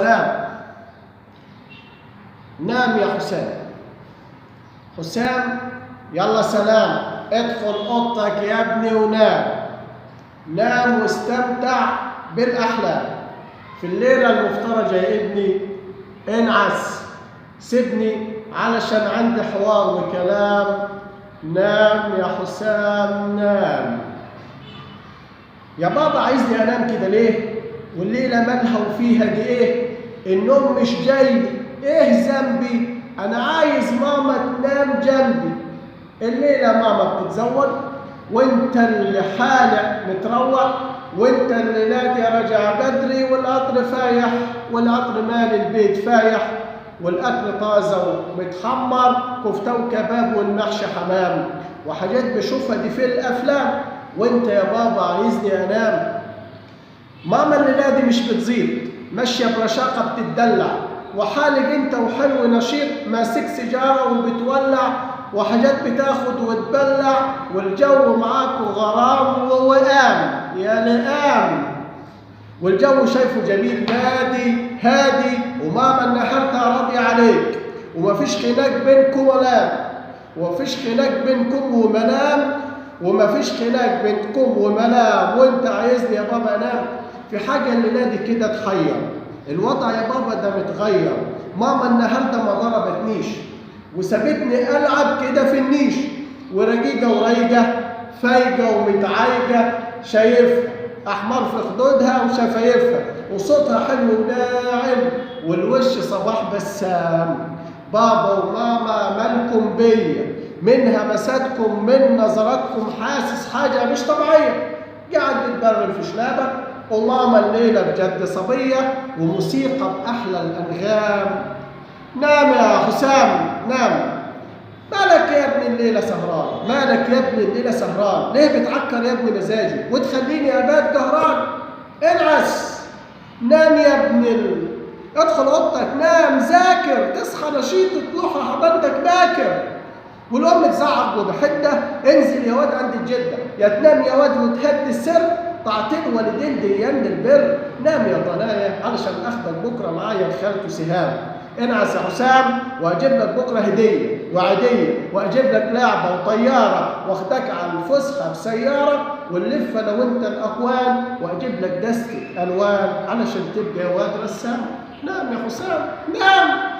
السلام. نام يا حسام. حسام يلا سلام، ادخل اوضتك يا ابني ونام. نام واستمتع بالاحلام. في الليله المفترجه يا ابني انعس، سيبني علشان عندي حوار وكلام. نام يا حسام نام. يا بابا عايزني انام كده ليه؟ والليله مالها وفيها دي ايه؟ النوم مش جاي، ايه ذنبي؟ انا عايز ماما تنام جنبي. الليله ماما بتتزوج وانت اللي حالق متروق، وانت اللي نادي راجع بدري، والقطر فايح، والقطر مال البيت فايح، والاكل طازه ومتحمر، كفته وكباب والمحشي حمام، وحاجات بشوفها دي في الافلام. وانت يا بابا عايزني انام. ماما الليله دي مش بتزيد، ماشيه برشاقه بتتدلع، وحالق انت وحلو نشيط ماسك سيجاره وبتولع، وحاجات بتاخد وتبلع، والجو معاك غرام ووئام يا لئام. والجو شايفه جميل هادي، وماما النهارده راضيه عليك، ومفيش خناق بينكم ومفيش خناق بينكم ومنام، وانت عايزني يا بابا انام. في حاجه الليله دي كده تحير، الوضع يا بابا ده متغير. ماما النهارده ما ضربتنيش وسابتني العب كده في النيش، ورقيقه ورايقه، فايقه ومتعايقه، شايفها احمر في خدودها وشفايفها، وصوتها حلو وناعم، والوش صباح بسام. بابا وماما مالكم بيا، من همساتكم من نظراتكم حاسس حاجه مش طبيعيه. قاعد بتبرم في شلابك، وماما الليله بجد صبيه، وموسيقى باحلى الانغام. نام يا حسام نام. مالك يا ابني الليله سهران؟ ليه بتعكر يا ابني مزاجي وتخليني ابات قهران؟ انعس نام يا ابني، ادخل اوضتك نام، ذاكر تصحى نشيط تروح حضانتك باكر. والام تزعق وبحده، انزل يا واد عند الجده، يا تنام يا واد وتهدي السر، طاعتين والدين ديان البر. نام يا ضنايا علشان اخدك بكره معايا لخالته سهام. انعس يا حسام، واجيب لك بكره هديه وعيديه، واجيب لك لعبه وطياره، واخدك على الفسحه بسياره، ونلف انا وانت الاكوان، واجيب لك دستة الوان علشان تبقى يا واد رسام. نام يا حسام نام.